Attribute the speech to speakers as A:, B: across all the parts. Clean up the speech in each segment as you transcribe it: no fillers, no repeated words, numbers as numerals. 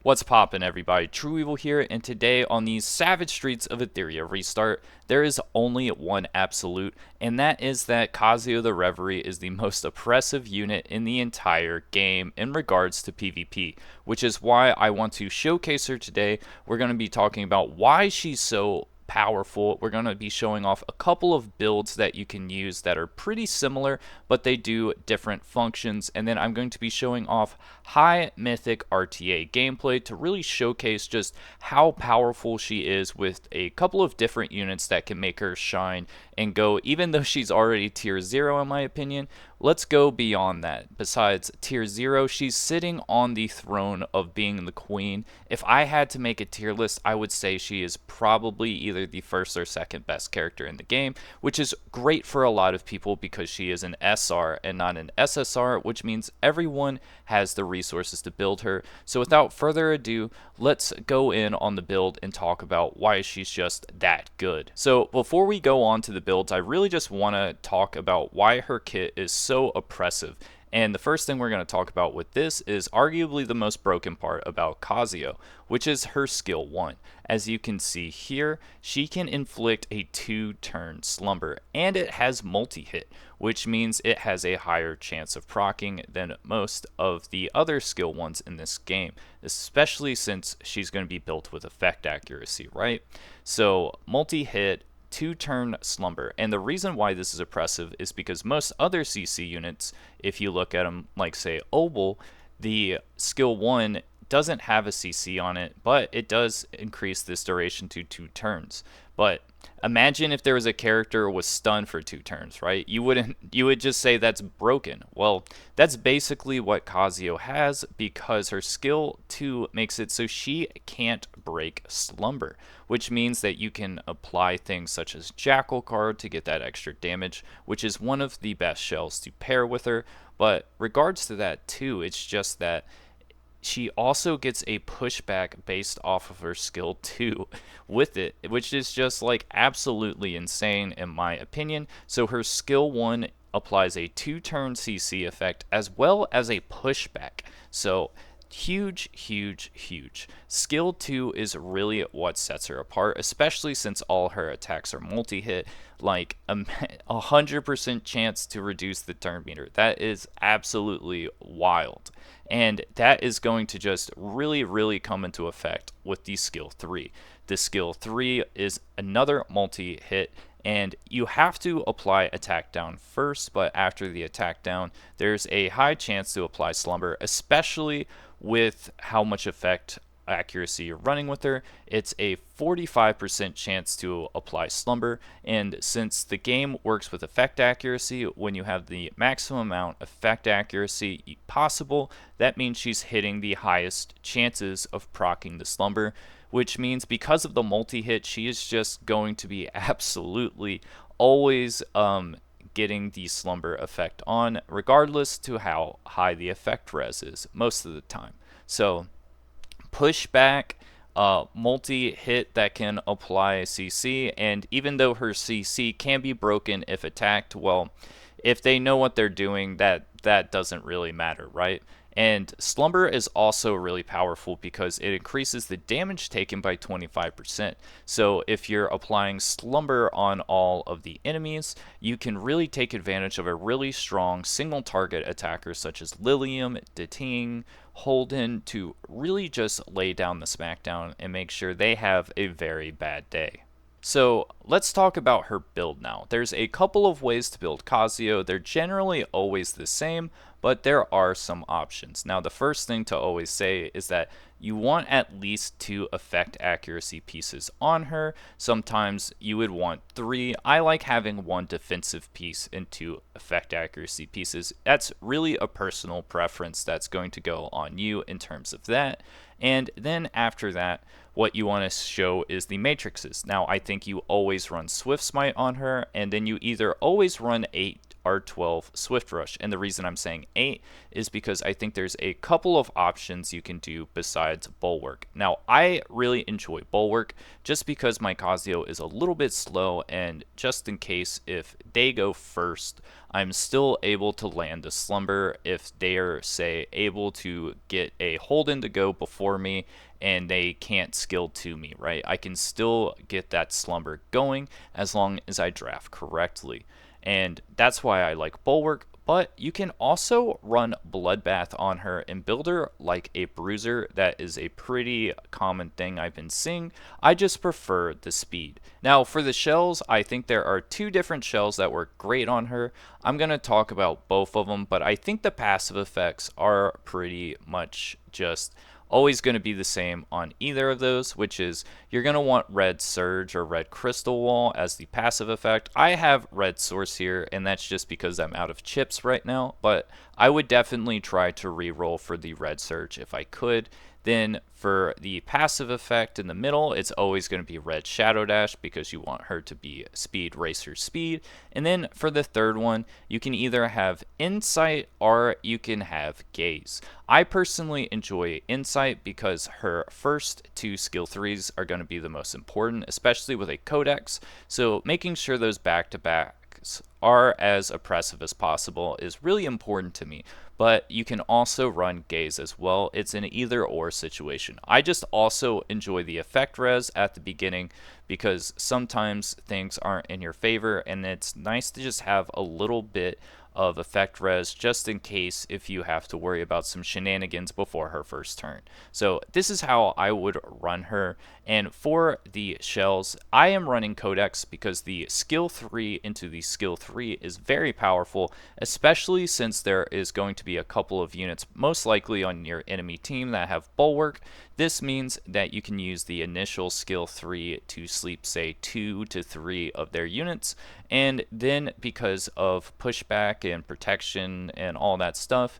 A: What's poppin', everybody? True Evil here, and today on these savage streets of Etheria Restart, there is only one absolute, and that is that Kazuyo the Reverie is the most oppressive unit in the entire game in regards to PvP, which is why I want to showcase her today. We're going to be talking about why she's so powerful. We're going to be showing off a couple of builds that you can use that are pretty similar, but they do different functions. And then I'm going to be showing off high Mythic RTA gameplay to really showcase just how powerful she is with a couple of different units that can make her shine and go, even though she's already tier 0 in my opinion, let's go beyond that. Besides tier 0, she's sitting on the throne of being the queen. If I had to make a tier list, I would say she is probably either the first or second best character in the game, which is great for a lot of people because she is an SR and not an SSR, which means everyone has the resources to build her. So without further ado, let's go in on the build and talk about why she's just that good. So before we go on to the builds, I really just want to talk about why her kit is so oppressive. And the first thing we're going to talk about with this is arguably the most broken part about Kazuyo, which is her skill 1. As you can see here, she can inflict a 2-turn slumber, and it has multi-hit, which means it has a higher chance of proccing than most of the other skill 1s in this game, especially since she's going to be built with effect accuracy, right? So multi-hit, 2-turn slumber. And the reason why this is oppressive is because most other CC units, if you look at them like say Obel, the skill 1 doesn't have a CC on it, but it does increase this duration to 2 turns. But imagine if there was a character was stunned for 2 turns, right? You would just say that's broken. Well, that's basically what Kazuyo has because her skill 2 makes it so she can't break slumber, which means that you can apply things such as Jackal card to get that extra damage, which is one of the best shells to pair with her. But regards to that too, it's just that she also gets a pushback based off of her skill 2 with it, which is just like absolutely insane in my opinion. So her skill 1 applies a 2-turn CC effect as well as a pushback. So huge, huge, huge. Skill 2 is really what sets her apart, especially since all her attacks are multi-hit, like 100% chance to reduce the turn meter. That is absolutely wild. And that is going to just really, really come into effect with the skill 3. The skill 3 is another multi-hit, and you have to apply attack down first, but after the attack down, there's a high chance to apply slumber, especially with how much effect accuracy you're running with her. It's a 45% chance to apply slumber, and since the game works with effect accuracy, when you have the maximum amount of effect accuracy possible, that means she's hitting the highest chances of proccing the slumber, which means because of the multi-hit, she is just going to be absolutely always getting the slumber effect on, regardless to how high the effect res is most of the time. So pushback, multi-hit that can apply CC, and even though her CC can be broken if attacked, well, if they know what they're doing, that doesn't really matter, right? And slumber is also really powerful because it increases the damage taken by 25%. So if you're applying slumber on all of the enemies, you can really take advantage of a really strong single target attacker such as Lilium, Deting, Holden to really just lay down the smackdown and make sure they have a very bad day. So let's talk about her build now. There's a couple of ways to build Kazuyo. They're generally always the same, but there are some options. Now the first thing to always say is that you want at least 2 effect accuracy pieces on her. Sometimes you would want 3. I like having 1 defensive piece and 2 effect accuracy pieces. That's really a personal preference that's going to go on you in terms of that. And then after that, what you want to show is the matrices. Now, I think you always run Swift Smite on her, and then you either always run a R12 Swift Rush. And the reason I'm saying 8 is because I think there's a couple of options you can do besides Bulwark. Now, I really enjoy Bulwark just because my Kazuyo is a little bit slow, and just in case if they go first, I'm still able to land a slumber if they are, say, able to get a hold in to go before me and they can't skill to me, right? I can still get that slumber going as long as I draft correctly. And that's why I like Bulwark, but you can also run Bloodbath on her and build her like a bruiser. That is a pretty common thing I've been seeing. I just prefer the speed. Now, for the shells, I think there are two different shells that work great on her. I'm going to talk about both of them, but I think the passive effects are pretty much just always going to be the same on either of those, which is you're going to want Red Surge or Red Crystal Wall as the passive effect. I have Red Source here, and that's just because I'm out of chips right now, but I would definitely try to reroll for the Red Surge if I could. Then for the passive effect in the middle, it's always going to be Red Shadow Dash because you want her to be Speed Racer Speed. And then for the third one, you can either have Insight or you can have Gaze. I personally enjoy Insight because her first two skill 3s are going to be the most important, especially with a Codex. So making sure those back-to-backs are as oppressive as possible is really important to me. But you can also run Gaze as well. It's an either or situation. I just also enjoy the effect res at the beginning because sometimes things aren't in your favor, and it's nice to just have a little bit of effect res just in case if you have to worry about some shenanigans before her first turn. So this is how I would run her. And for the shells, I am running Codex because the skill 3 into the skill 3 is very powerful, especially since there is going to be a couple of units most likely on your enemy team that have Bulwark. This means that you can use the initial skill 3 to sleep, say, 2 to 3 of their units, and then because of pushback and protection and all that stuff,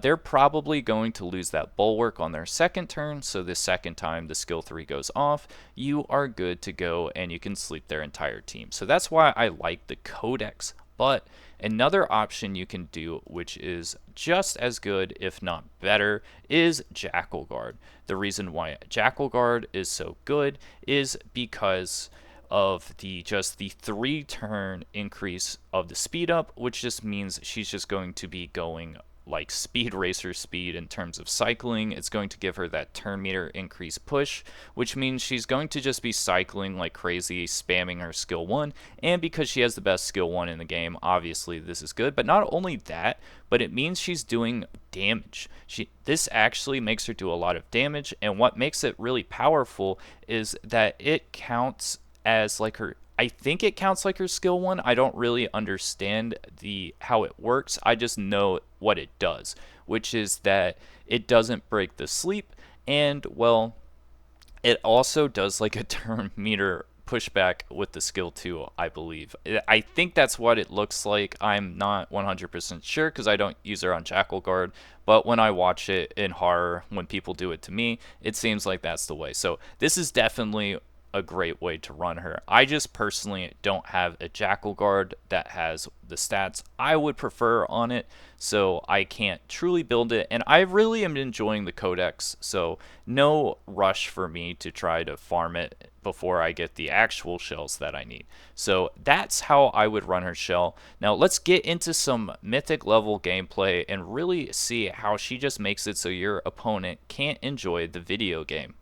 A: they're probably going to lose that Bulwark on their second turn, so the second time the skill 3 goes off, you are good to go and you can sleep their entire team. So that's why I like the Codex. But another option you can do, which is just as good, if not better, is Jackal Guard. The reason why Jackal Guard is so good is because of the 3-turn increase of the speed up, which just means she's just going to be going like Speed Racer speed in terms of cycling. It's going to give her that turn meter increase push, which means she's going to just be cycling like crazy, spamming her skill 1, and because she has the best skill 1 in the game, obviously this is good. But not only that, but it means she's doing damage. This actually makes her do a lot of damage, and what makes it really powerful is that it counts as like her, I think it counts like her skill 1. I don't really understand how it works. I just know what it does, which is that it doesn't break the sleep, and well, it also does like a turn meter pushback with the skill 2, I believe. I think that's what it looks like. I'm not 100% sure because I don't use her on Jackal Guard, but when I watch it in horror, when people do it to me, it seems like that's the way. So this is definitely a great way to run her. I just personally don't have a Jackal Guard that has the stats I would prefer on it, so I can't truly build it, and I really am enjoying the Codex, so no rush for me to try to farm it before I get the actual shells that I need. So that's how I would run her shell. Now let's get into some mythic level gameplay and really see how she just makes it so your opponent can't enjoy the video game.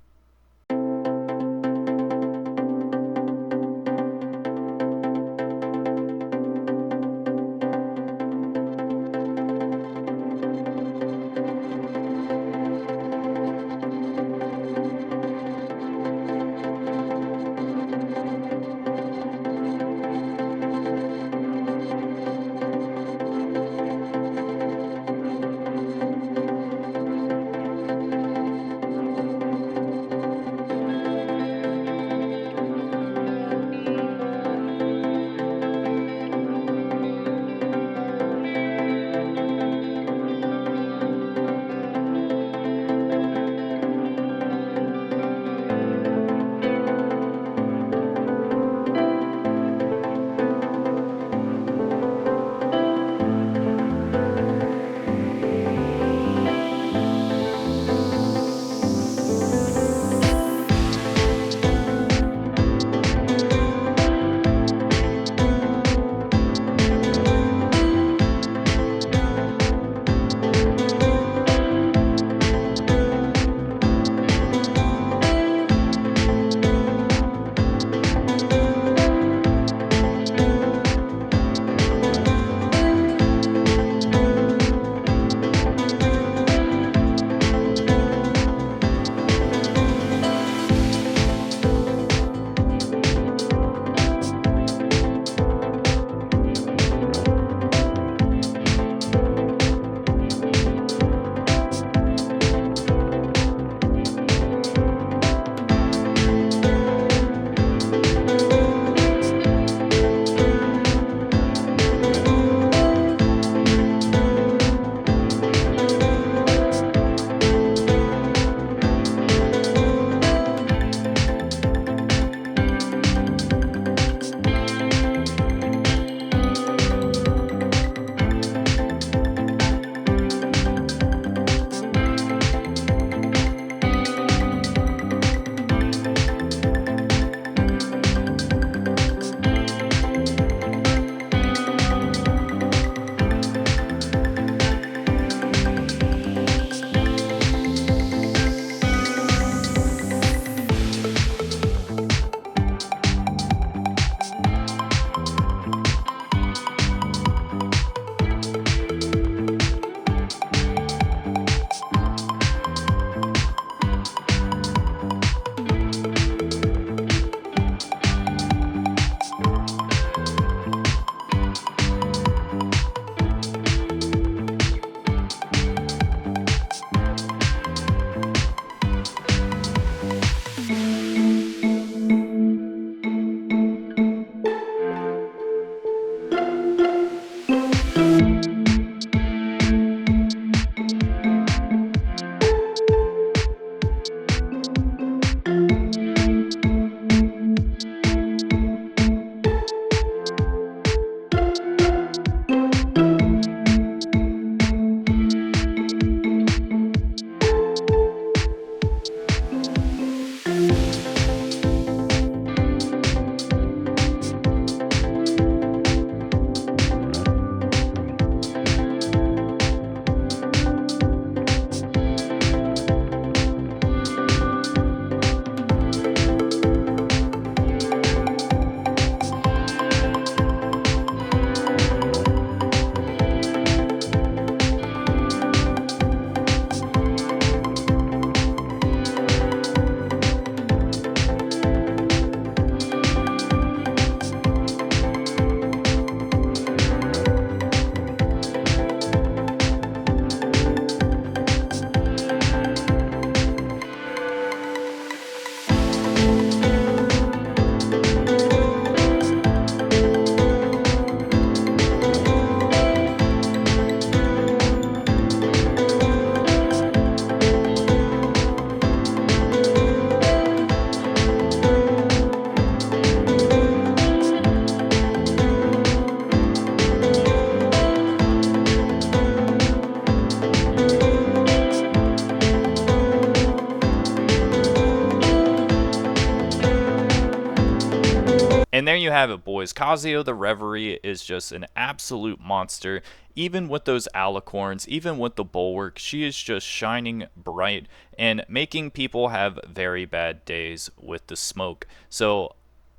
A: And there you have it, boys. Kazuyo the Reverie is just an absolute monster. Even with those alicorns, even with the bulwark, she is just shining bright and making people have very bad days with the smoke. So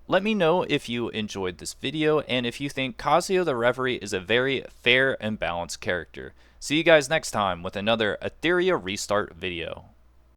A: let me know if you enjoyed this video and if you think Kazuyo the Reverie is a very fair and balanced character. See you guys next time with another Etheria Restart video.